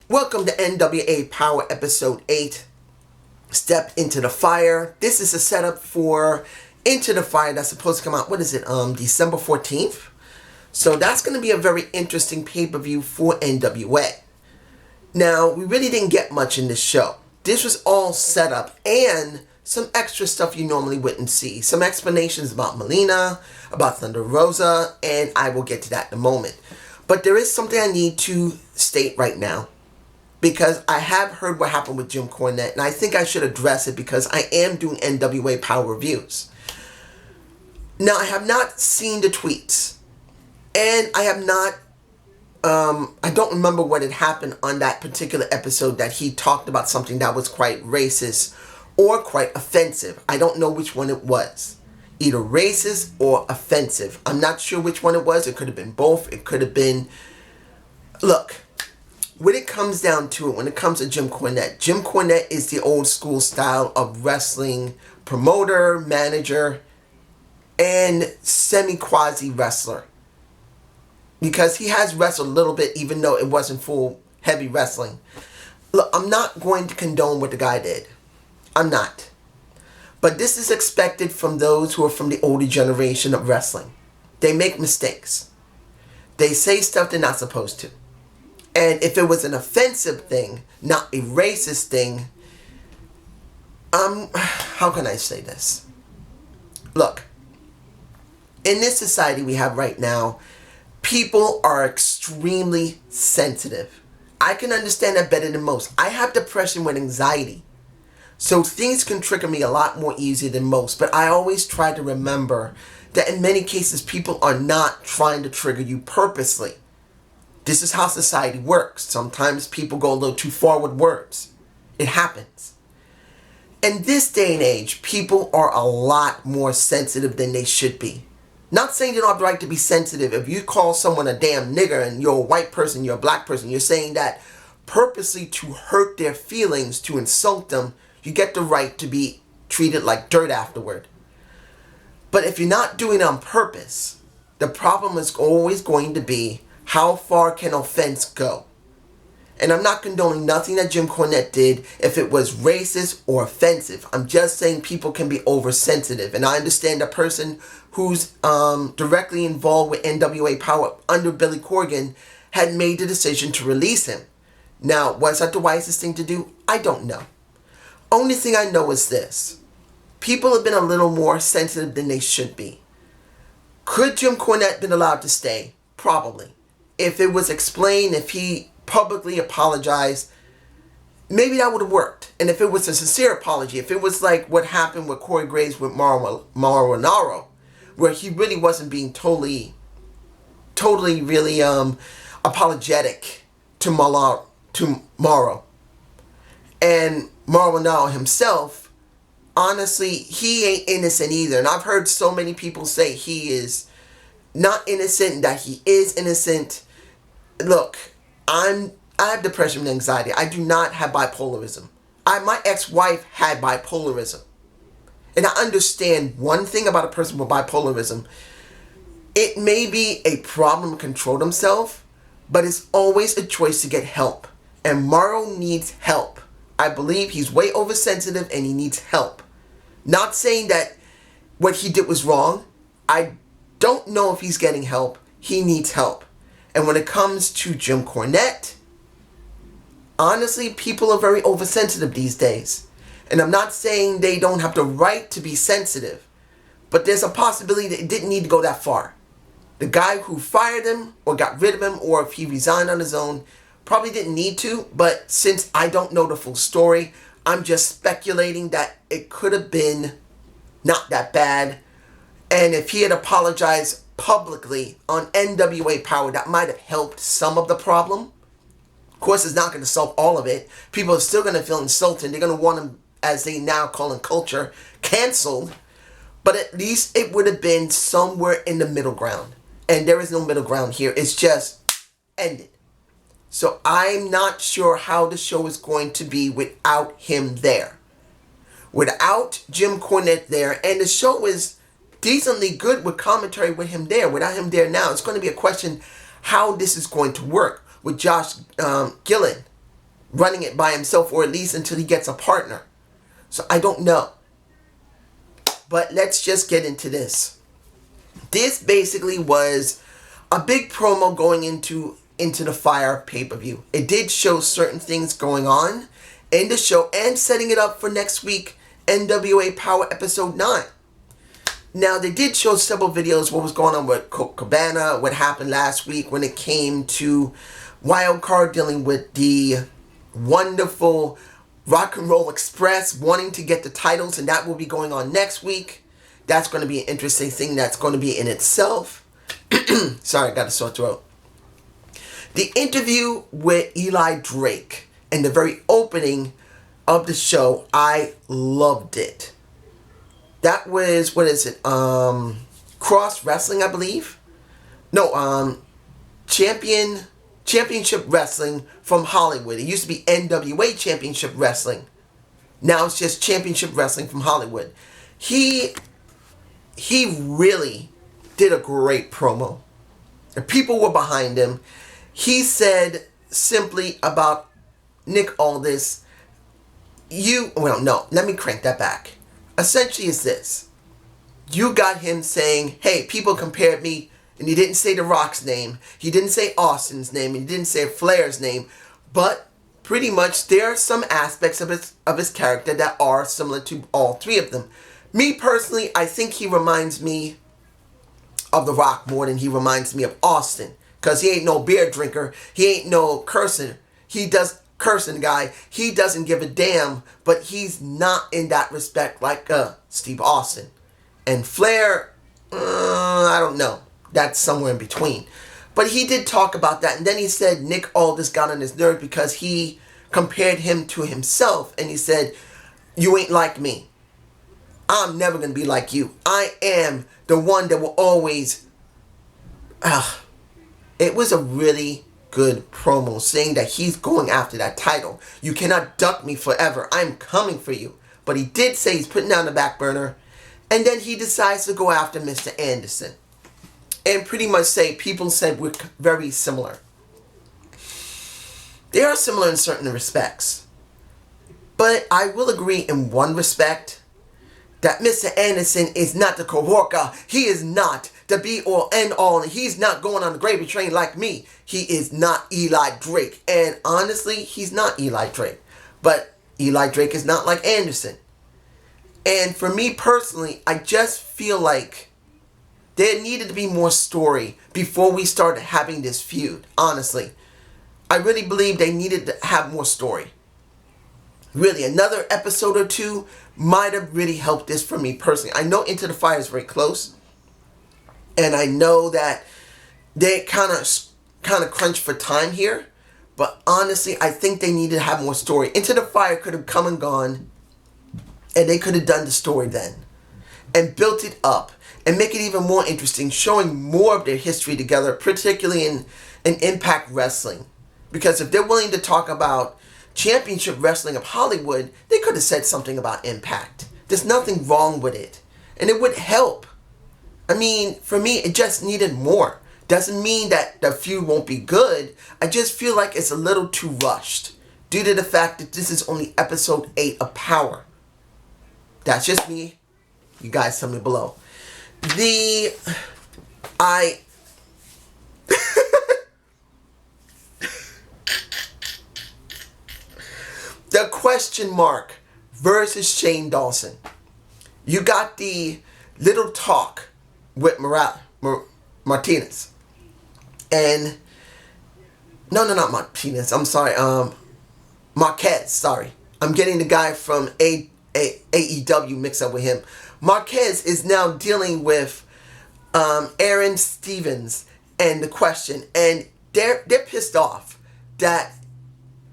Welcome to NWA Powerrr Episode 8, Step Into the Fire. This is a setup for Into the Fire that's supposed to come out, December 14th? So that's going to be a very interesting pay-per-view for NWA. Now, we really didn't get much in this show. This was all set up and some extra stuff you normally wouldn't see. Some explanations about Melina, about Thunder Rosa, and I will get to that in a moment. But there is something I need to state right now, because I have heard what happened with Jim Cornette, and I think I should address it because I am doing NWA Powerrr reviews. Now, I have not seen the tweets, and I have not, I don't remember what had happened on that particular episode that he talked about something that was quite racist or quite offensive. I don't know which one it was. Either racist or offensive. I'm not sure which one it was. It could have been both. It could have been... Look, when it comes down to it, when it comes to Jim Cornette is the old school style of wrestling promoter, manager, and semi-quasi wrestler. Because he has wrestled a little bit even though it wasn't full heavy wrestling. Look, I'm not going to condone what the guy did. I'm not. But this is expected from those who are from the older generation of wrestling. They make mistakes. They say stuff they're not supposed to. And if it was an offensive thing, not a racist thing, how can I say this? Look, in this society we have right now, people are extremely sensitive. I can understand that better than most. I have depression with anxiety. So things can trigger me a lot more easy than most. But I always try to remember that in many cases, people are not trying to trigger you purposely. This is how society works. Sometimes people go a little too far with words. It happens. In this day and age, people are a lot more sensitive than they should be. Not saying they don't have the right to be sensitive. If you call someone a damn nigger and you're a white person, you're a black person, you're saying that purposely to hurt their feelings, to insult them, you get the right to be treated like dirt afterward. But if you're not doing it on purpose, the problem is always going to be, how far can offense go? And I'm not condoning nothing that Jim Cornette did if it was racist or offensive. I'm just saying people can be oversensitive. And I understand a person who's directly involved with NWA Powerrr under Billy Corgan had made the decision to release him. Now, was that the wisest thing to do? I don't know. Only thing I know is this. People have been a little more sensitive than they should be. Could Jim Cornette been allowed to stay? Probably. If it was explained, if he publicly apologized, maybe that would have worked. And if it was a sincere apology, if it was like what happened with Corey Graves with Mauro, where he really wasn't being totally really apologetic to Mauro. And Mauro himself, honestly, he ain't innocent either. And I've heard so many people say he is not innocent, that he is innocent. Look, I have depression and anxiety. I do not have bipolarism. My ex-wife had bipolarism. And I understand one thing about a person with bipolarism. It may be a problem to control themselves, but it's always a choice to get help. And Mauro needs help. I believe he's way oversensitive and he needs help. Not saying that what he did was wrong. I don't know if he's getting help. He needs help. And when it comes to Jim Cornette, honestly, people are very oversensitive these days. And I'm not saying they don't have the right to be sensitive, but there's a possibility that it didn't need to go that far. The guy who fired him or got rid of him, or if he resigned on his own, probably didn't need to, but since I don't know the full story, I'm just speculating that it could have been not that bad. And if he had apologized publicly on NWA Powerrr, that might have helped some of the problem. Of course, it's not going to solve all of it. People are still going to feel insulted. They're going to want him, as they now call in culture, canceled. But at least it would have been somewhere in the middle ground. And there is no middle ground here. It's just ended. So I'm not sure how the show is going to be without him there. Without Jim Cornette there, and the show is decently good with commentary with him there. Without him there now, it's going to be a question how this is going to work with Josh Gillen running it by himself, or at least until he gets a partner. So I don't know. But let's just get into this. This basically was a big promo going into the Fire pay-per-view. It did show certain things going on in the show and setting it up for next week, NWA Powerrr Episode 9. Now, they did show several videos what was going on with Colt Cabana, what happened last week when it came to Wildcard dealing with the wonderful Rock and Roll Express wanting to get the titles, and that will be going on next week. That's going to be an interesting thing that's going to be in itself. Sorry, I got a sore throat. The interview with Eli Drake and the very opening of the show, I loved it. That was, what is it? Cross Wrestling, I believe. No, Championship Wrestling from Hollywood. It used to be NWA Championship Wrestling. Now it's just Championship Wrestling from Hollywood. He really did a great promo. The people were behind him. He said simply about Nick Aldis, let me crank that back. Essentially it's this. You got him saying, hey, people compared me, and he didn't say The Rock's name, he didn't say Austin's name, and he didn't say Flair's name, but pretty much there are some aspects of his character that are similar to all three of them. Me personally, I think he reminds me of The Rock more than he reminds me of Austin, because he ain't no beer drinker, he ain't no cursing guy, he doesn't give a damn, but he's not in that respect like Steve Austin. And Flair, I don't know, that's somewhere in between. But he did talk about that, and then he said Nick Aldis got on his nerve because he compared him to himself, and he said, you ain't like me. I'm never going to be like you. I am the one that will always... It was a really good promo saying that he's going after that title. You cannot duck me forever. I'm coming for you. But he did say he's putting down the back burner. And then he decides to go after Mr. Anderson. And pretty much say, people said we're very similar. They are similar in certain respects. But I will agree in one respect that Mr. Anderson is not the co-worker. He is not the be-all, end-all. And he's not going on the gravy train like me. He is not Eli Drake. And honestly, he's not Eli Drake. But Eli Drake is not like Anderson. And for me personally, I just feel like there needed to be more story before we started having this feud. Honestly. I really believe they needed to have more story. Really, another episode or two might have really helped this for me personally. I know Into the Fire is very close. And I know that they kind of crunch for time here. But honestly, I think they needed to have more story. Into the Fire could have come and gone. And they could have done the story then. And built it up. And make it even more interesting. Showing more of their history together. Particularly in Impact Wrestling. Because if they're willing to talk about Championship Wrestling of Hollywood, they could have said something about Impact. There's nothing wrong with it. And it would help. I mean, for me, it just needed more. Doesn't mean that the feud won't be good. I just feel like it's a little too rushed. Due to the fact that this is only episode 8 of Powerrr. That's just me. You guys tell me below. The question mark versus Shane Dawson. You got the little talk with Martinez. And not Martinez. I'm sorry. Marquez. Sorry. I'm getting the guy from AEW mixed up with him. Marquez is now dealing with Aaron Stevens and the question. And they're pissed off that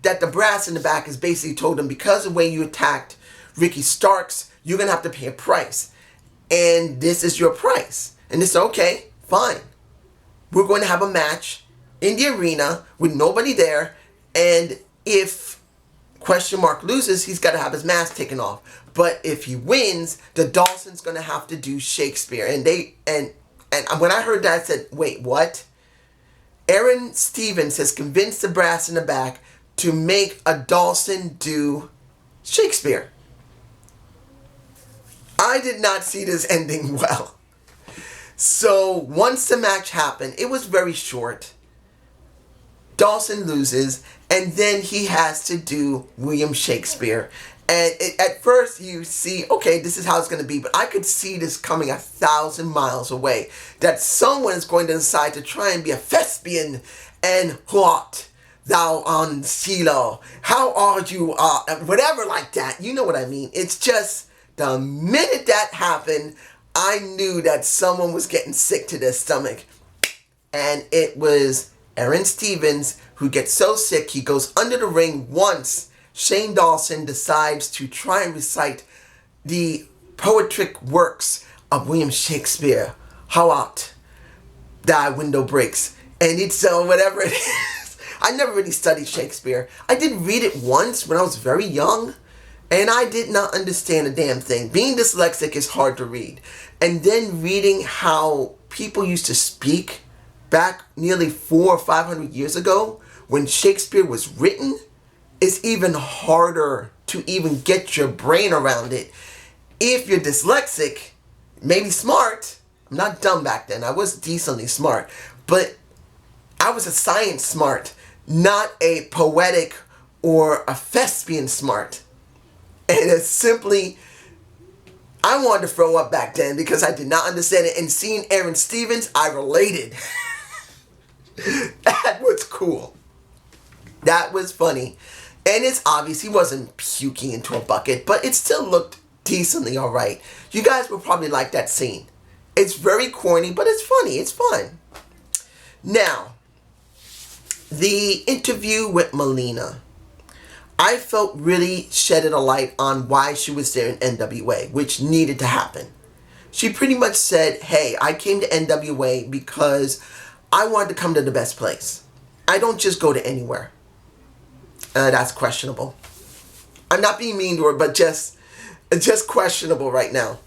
the brass in the back has basically told them, because of the way you attacked Ricky Starks, you're going to have to pay a price. And this is your price. And it's okay, fine. We're going to have a match in the arena with nobody there. And if question mark loses, he's got to have his mask taken off. But if he wins, the Dawson's going to have to do Shakespeare. And when I heard that, I said, wait, what? Aaron Stevens has convinced the brass in the back to make a Dawson do Shakespeare. I did not see this ending well. So once the match happened, it was very short. Dawson loses, and then he has to do William Shakespeare. And at first you see, okay, this is how it's going to be. But I could see this coming 1,000 miles away. That someone is going to decide to try and be a thespian. And what? Thou on Silo. How are you? Whatever like that. You know what I mean. It's just the minute that happened, I knew that someone was getting sick to their stomach. And it was Aaron Stevens who gets so sick he goes under the ring once Shane Dawson decides to try and recite the poetic works of William Shakespeare. How art thy window breaks. And it's whatever it is. I never really studied Shakespeare. I did read it once when I was very young, and I did not understand a damn thing. Being dyslexic is hard to read. And then reading how people used to speak back nearly 400 or 500 years ago when Shakespeare was written is even harder to even get your brain around it. If you're dyslexic, maybe smart. I'm not dumb back then. I was decently smart. But I was a science smart, not a poetic or a thespian smart. And it's simply, I wanted to throw up back then because I did not understand it. And seeing Aaron Stevens, I related. That was cool. That was funny. And it's obvious he wasn't puking into a bucket, but it still looked decently alright. You guys will probably like that scene. It's very corny, but it's funny. It's fun. Now, the interview with Melina, I felt really shedded a light on why she was there in NWA, which needed to happen. She pretty much said, hey, I came to NWA because I wanted to come to the best place. I don't just go to anywhere. That's questionable. I'm not being mean to her, but just questionable right now.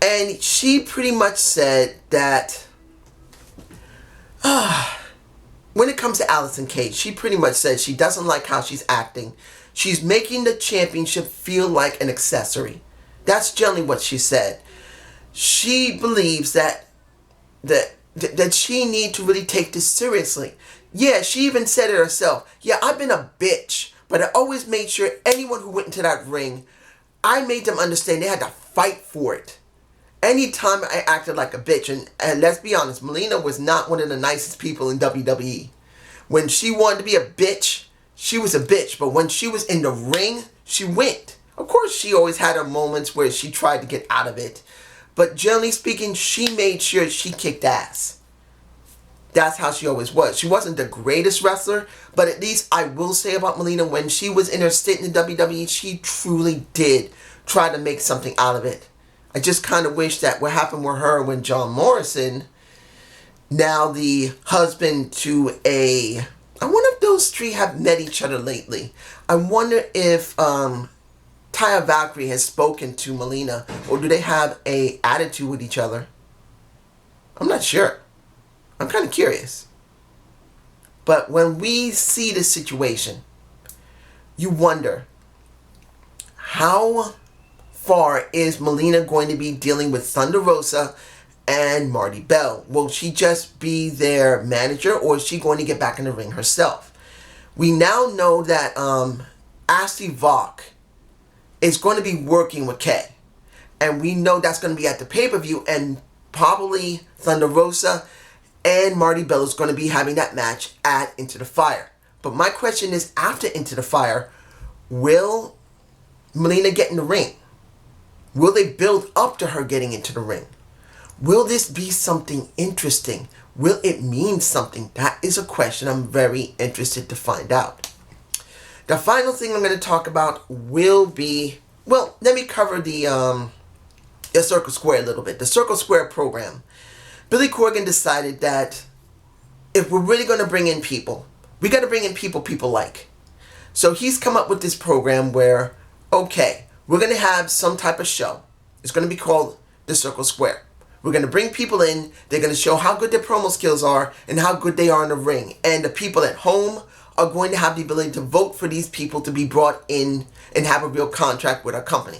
And she pretty much said that when it comes to Allison Cage, she pretty much said she doesn't like how she's acting. She's making the championship feel like an accessory. That's generally what she said. She believes that she need to really take this seriously. Yeah, she even said it herself. Yeah, I've been a bitch, but I always made sure anyone who went into that ring, I made them understand they had to fight for it. Anytime I acted like a bitch, and let's be honest, Melina was not one of the nicest people in WWE. When she wanted to be a bitch, she was a bitch, but when she was in the ring, she went. Of course, she always had her moments where she tried to get out of it, but generally speaking, she made sure she kicked ass. That's how she always was. She wasn't the greatest wrestler, but at least I will say about Melina, when she was in her stint in the WWE, she truly did try to make something out of it. I just kind of wish that what happened with her when John Morrison, now the husband to I wonder if those three have met each other lately. I wonder if Taya Valkyrie has spoken to Melina, or do they have a attitude with each other? I'm not sure. I'm kind of curious. But when we see this situation, you wonder, how far is Melina going to be dealing with Thunder Rosa and Marty Bell? Will she just be their manager, or is she going to get back in the ring herself? We now know that Ashley Vaughn is going to be working with Kay. And we know that's going to be at the pay-per-view, and probably Thunder Rosa and Marty Bell is going to be having that match at Into the Fire. But my question is, after Into the Fire, will Melina get in the ring? Will they build up to her getting into the ring? Will this be something interesting? Will it mean something? That is a question I'm very interested to find out. The final thing I'm going to talk about will be, well, let me cover the Circle Square a little bit. The Circle Square program. Billy Corgan decided that if we're really going to bring in people, we got to bring in people like. So he's come up with this program where, okay, we're going to have some type of show. It's going to be called the Circle Square. We're going to bring people in. They're going to show how good their promo skills are and how good they are in the ring. And the people at home are going to have the ability to vote for these people to be brought in and have a real contract with our company.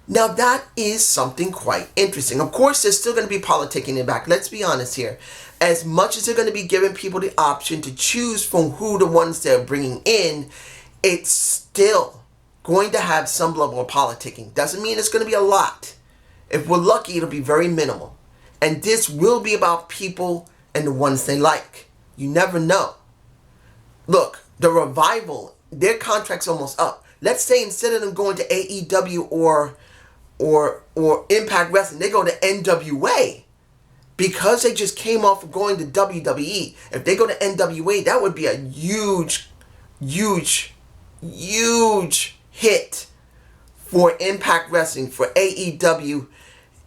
Now that is something quite interesting. Of course, there's still going to be politicking in back. Let's be honest here. As much as they're going to be giving people the option to choose from who the ones they're bringing in, it's still going to have some level of politicking. Doesn't mean it's going to be a lot. If we're lucky, it'll be very minimal. And this will be about people and the ones they like. You never know. Look, the Revival, their contract's almost up. Let's say instead of them going to AEW or Impact Wrestling, they go to NWA. Because they just came off of going to WWE. If they go to NWA, that would be a huge hit for Impact Wrestling, for AEW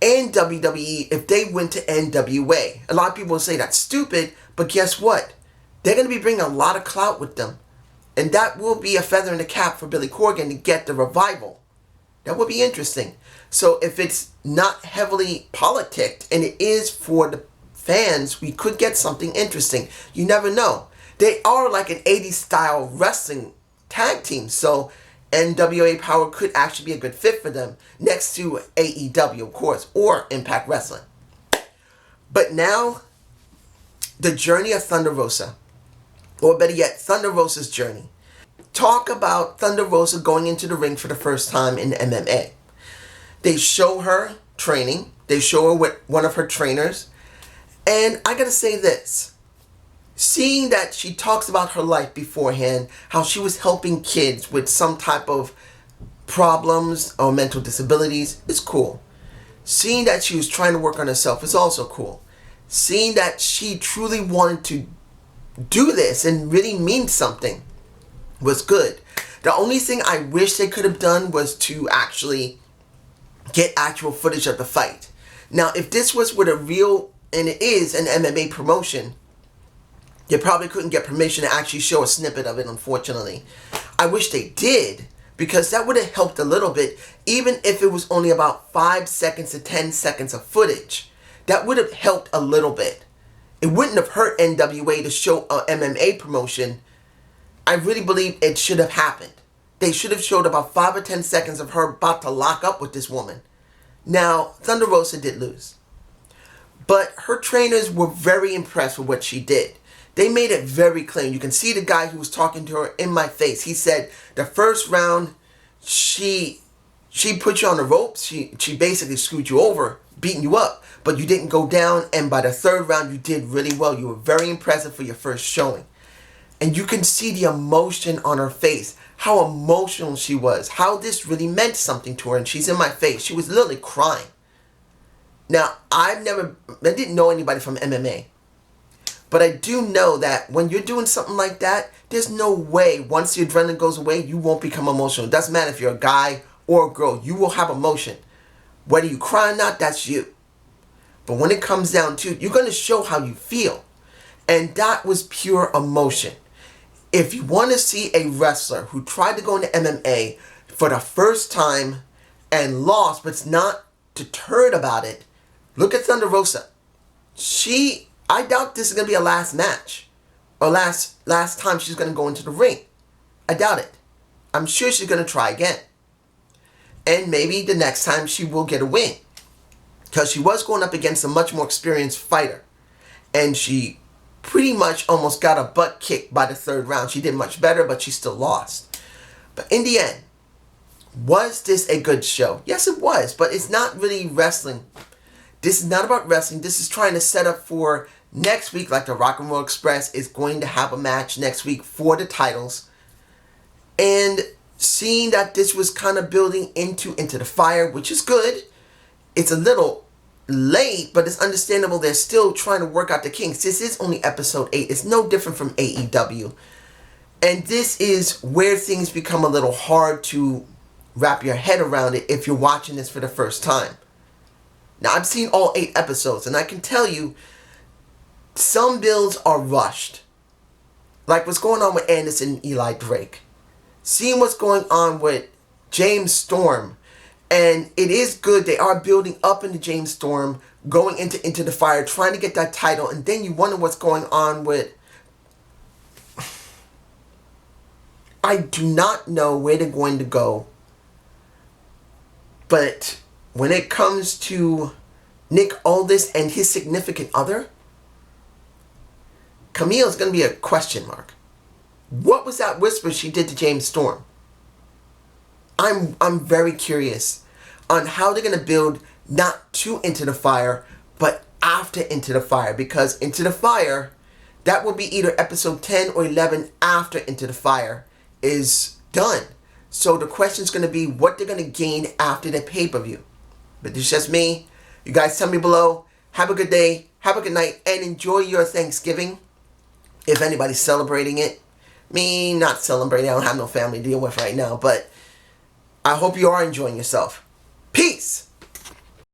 and WWE if they went to NWA. A lot of people will say that's stupid, but guess what? They're going to be bringing a lot of clout with them. And that will be a feather in the cap for Billy Corgan to get the Revival. That would be interesting. So if it's not heavily politicked and it is for the fans, we could get something interesting. You never know. They are like an 80s style wrestling tag team. So NWA Powerrr could actually be a good fit for them next to AEW, of course, or Impact Wrestling. But now, the journey of Thunder Rosa, or better yet, Thunder Rosa's journey. Talk about Thunder Rosa going into the ring for the first time in MMA. They show her training. They show her with one of her trainers. And I gotta say this. Seeing that she talks about her life beforehand, how she was helping kids with some type of problems or mental disabilities, is cool. Seeing that she was trying to work on herself is also cool. Seeing that she truly wanted to do this and really mean something was good. The only thing I wish they could have done was to actually get actual footage of the fight. Now, if this was with a real, and it is an MMA promotion, they probably couldn't get permission to actually show a snippet of it, unfortunately. I wish they did, because that would have helped a little bit, even if it was only about 5 seconds to 10 seconds of footage. That would have helped a little bit. It wouldn't have hurt NWA to show a MMA promotion. I really believe it should have happened. They should have showed about 5 or 10 seconds of her about to lock up with this woman. Now, Thunder Rosa did lose. But her trainers were very impressed with what she did. They made it very clear. You can see the guy who was talking to her in my face. He said the first round, she put you on the ropes. She basically screwed you over, beating you up. But you didn't go down. And by the third round, you did really well. You were very impressive for your first showing. And you can see the emotion on her face. How emotional she was. How this really meant something to her. And she's in my face. She was literally crying. Now, I didn't know anybody from MMA. But I do know that when you're doing something like that, there's no way once the adrenaline goes away, you won't become emotional. It doesn't matter if you're a guy or a girl. You will have emotion. Whether you cry or not, that's you. But when it comes down to it, you're going to show how you feel. And that was pure emotion. If you want to see a wrestler who tried to go into MMA for the first time and lost, but it's not deterred about it, look at Thunder Rosa. I doubt this is going to be a last match. Or last time she's going to go into the ring. I doubt it. I'm sure she's going to try again. And maybe the next time she will get a win. Because she was going up against a much more experienced fighter. And she pretty much almost got a butt kicked by the third round. She did much better, but she still lost. But in the end, was this a good show? Yes, it was. But it's not really wrestling. This is not about wrestling. This is trying to set up for next week, like the Rock and Roll Express is going to have a match next week for the titles. And seeing that this was kind of building into the Fire, which is good. It's a little late, but it's understandable. They're still trying to work out the kinks. This is only episode 8. It's no different from AEW. And this is where things become a little hard to wrap your head around it if you're watching this for the first time. Now, I've seen all 8 episodes, and I can tell you, some builds are rushed. Like what's going on with Anderson and Eli Drake. Seeing what's going on with James Storm. And it is good. They are building up into James Storm, going into the Fire, trying to get that title. And then you wonder what's going on with I do not know where they're going to go. But when it comes to Nick Aldis and his significant other, Camille's going to be a question mark. What was that whisper she did to James Storm? I'm very curious on how they're going to build not to Into the Fire, but after Into the Fire. Because Into the Fire, that will be either episode 10 or 11 after Into the Fire is done. So the question is going to be what they're going to gain after the pay-per-view. But this is just me. You guys tell me below. Have a good day. Have a good night. And enjoy your Thanksgiving. If anybody's celebrating it. Me, not celebrating. I don't have no family to deal with right now. But I hope you are enjoying yourself. Peace.